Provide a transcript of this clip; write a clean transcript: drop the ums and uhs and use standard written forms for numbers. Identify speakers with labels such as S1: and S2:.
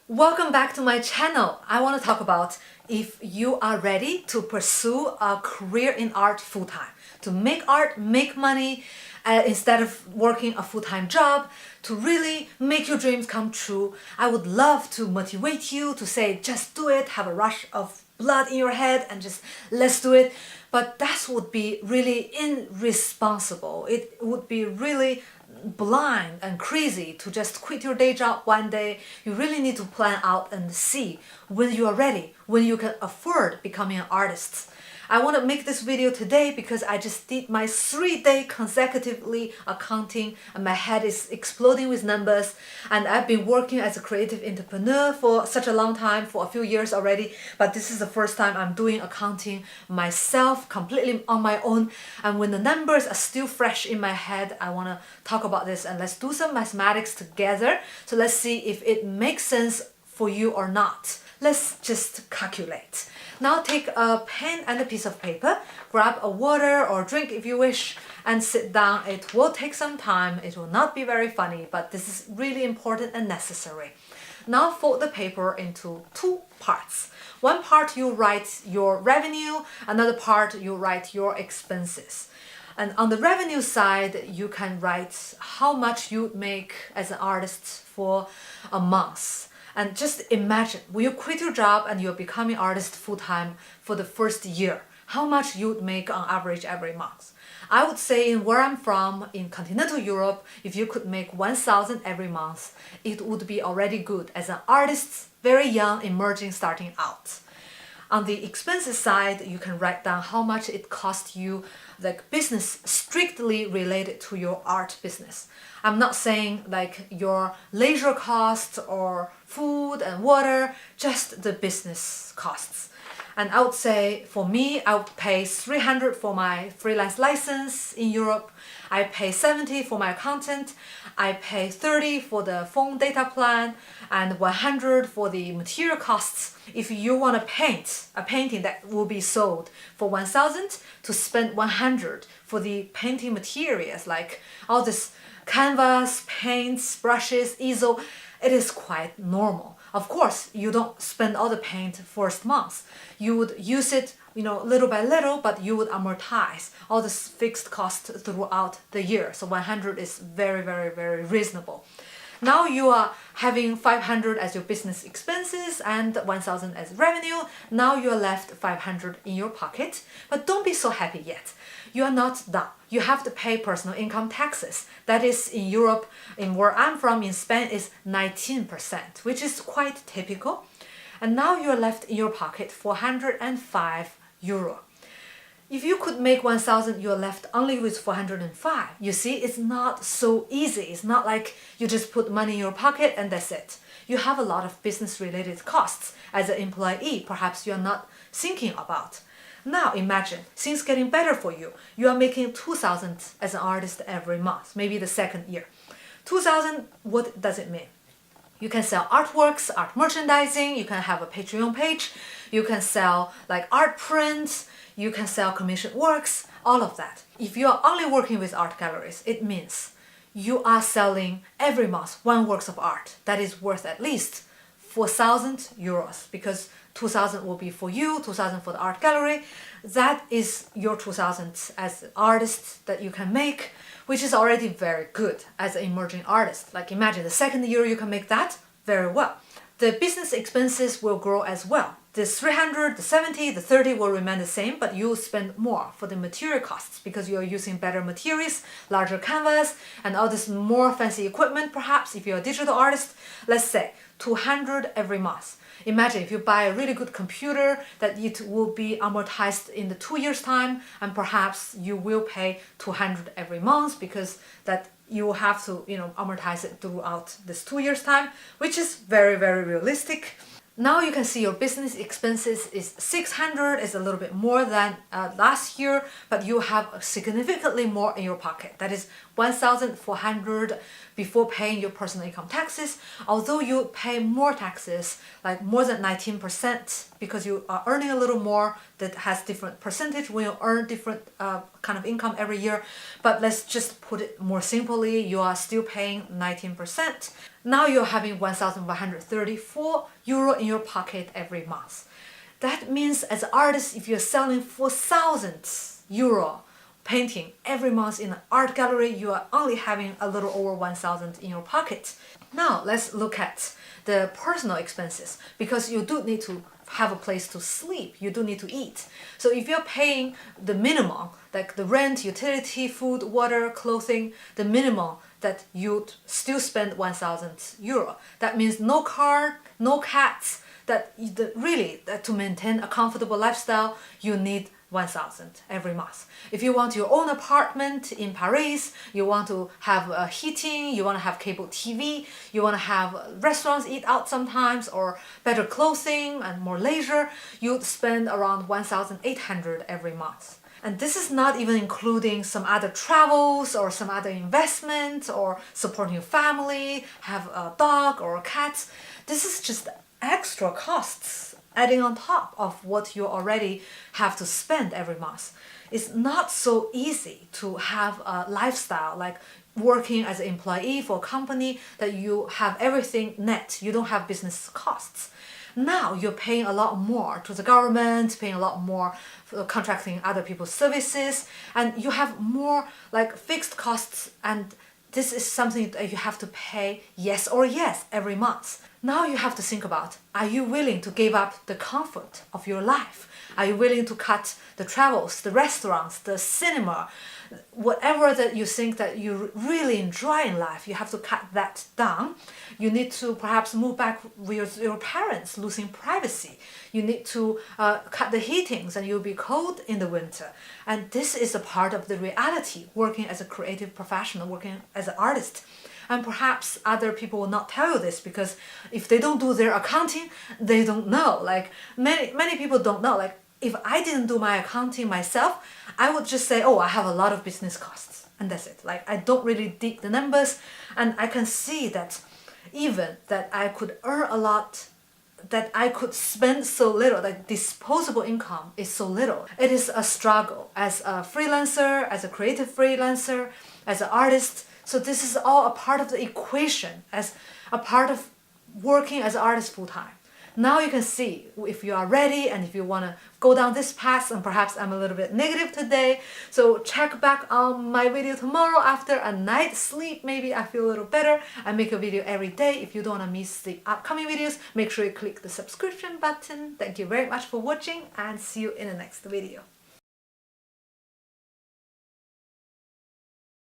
S1: Welcome back to my channel. I want to talk about if you are ready to pursue a career in art full-time, to make art, make money instead of working a full-time job, to really make your dreams come true. I would love to motivate you to say, just do it, have a rush of blood in your head and just let's do it. But that would be really irresponsible. It would be really blind and crazy to just quit your day job one day. You really need to plan out and see when you are ready, when you can afford becoming an artist. I want to make this video today because I just did my 3-day consecutively accounting and my head is exploding with numbers, and I've been working as a creative entrepreneur for such a long time, for a few years already, but this is the first time I'm doing accounting myself completely on my own, and when the numbers are still fresh in my head, I want to talk about this and let's do some mathematics together. So let's see if it makes sense for you or not. Let's just calculate. Now take a pen and a piece of paper, grab a water or drink if you wish, and sit down. It will take some time, it will not be very funny, but this is really important and necessary. Now fold the paper into 2 parts. One part you write your revenue, another part you write your expenses. And on the revenue side, you can write how much you make as an artist for a month. And just imagine, when you quit your job and you're becoming artist full-time for the first year, how much you would make on average every month. I would say in where I'm from, in continental Europe, if you could make 1,000 every month, it would be already good as an artist, very young, emerging, starting out. On the expenses side, you can write down how much it costs you, like business strictly related to your art business. I'm not saying like your leisure costs or food and water, just the business costs. And I would say for me, I would pay 300 for my freelance license in Europe. I pay 70 for my accountant. I pay 30 for the phone data plan and 100 for the material costs. If you want to paint a painting that will be sold for 1,000, to spend 100 for the painting materials like all this canvas, paints, brushes, easel, it is quite normal. Of course, you don't spend all the paint first month. You would use it, little by little, but you would amortize all this fixed cost throughout the year. So 100 is very, very, very reasonable. Now you are having 500 as your business expenses and 1,000 as revenue. Now you are left 500 in your pocket, but don't be so happy yet. You are not done. You have to pay personal income taxes. That is in Europe, in where I'm from, in Spain, is 19%, which is quite typical. And now you are left in your pocket 405 euro. If you could make 1,000, you're left only with 405. You see, it's not so easy. It's not like you just put money in your pocket and that's it. You have a lot of business-related costs as an employee, perhaps you're not thinking about. Now imagine, things getting better for you. You are making 2,000 as an artist every month, maybe the second year. 2,000, what does it mean? You can sell artworks, art merchandising, you can have a Patreon page, you can sell like art prints, you can sell commissioned works, all of that. If you are only working with art galleries, it means you are selling every month 1 work of art that is worth at least 4,000 euros, because 2,000 will be for you, 2,000 for the art gallery. That is your 2,000 as an artist that you can make, which is already very good as an emerging artist. Like imagine the second year you can make that very well. The business expenses will grow as well. The 300, the 70, the 30 will remain the same, but you will spend more for the material costs because you are using better materials, larger canvas, and all this more fancy equipment perhaps if you're a digital artist. Let's say 200 every month. Imagine if you buy a really good computer that it will be amortized in the 2 years time, and perhaps you will pay 200 every month because that you will have to amortize it throughout this 2 years time, which is very, very realistic. Now you can see your business expenses is 600, is a little bit more than last year, but you have significantly more in your pocket. That is 1,400 before paying your personal income taxes. Although you pay more taxes, like more than 19%, because you are earning a little more, that has different percentage when you earn different kind of income every year. But let's just put it more simply, you are still paying 19%. Now you're having 1,134 euro in your pocket every month. That means as an artist, if you're selling 4,000 euro painting every month in an art gallery, you are only having a little over 1,000 in your pocket. Now let's look at the personal expenses, because you do need to have a place to sleep, you do need to eat. So if you're paying the minimum, like the rent, utility, food, water, clothing, the minimum that you'd still spend 1,000 euro. That means no car, no cats, really to maintain a comfortable lifestyle, you need 1,000 every month. If you want your own apartment in Paris, you want to have heating, you want to have cable TV, you want to have restaurants, eat out sometimes, or better clothing and more leisure, you'd spend around 1,800 every month. And this is not even including some other travels or some other investments or supporting your family, have a dog or a cat. This is just extra costs adding on top of what you already have to spend every month. It's not so easy to have a lifestyle like working as an employee for a company that you have everything net, you don't have business costs. Now you're paying a lot more to the government, paying a lot more for contracting other people's services, and you have more like fixed costs, and this is something that you have to pay yes or yes every month. Now you have to think about, are you willing to give up the comfort of your life? Are you willing to cut the travels, the restaurants, the cinema, whatever that you think that you really enjoy in life, you have to cut that down. You need to perhaps move back with your parents, losing privacy. You need to cut the heatings and you'll be cold in the winter. And this is a part of the reality, working as a creative professional, working as an artist. And perhaps other people will not tell you this, because if they don't do their accounting, they don't know. Like many people don't know. Like if I didn't do my accounting myself, I would just say, oh, I have a lot of business costs, and that's it. Like I don't really dig the numbers, and I can see that even that I could earn a lot, that I could spend so little, that disposable income is so little. It is a struggle as a freelancer, as a creative freelancer, as an artist. So this is all a part of the equation, as a part of working as an artist full-time. Now you can see if you are ready and if you want to go down this path, and perhaps I'm a little bit negative today, so check back on my video tomorrow after a night's sleep. Maybe I feel a little better. I make a video every day. If you don't want to miss the upcoming videos, make sure you click the subscription button. Thank you very much for watching, and see you in the next video.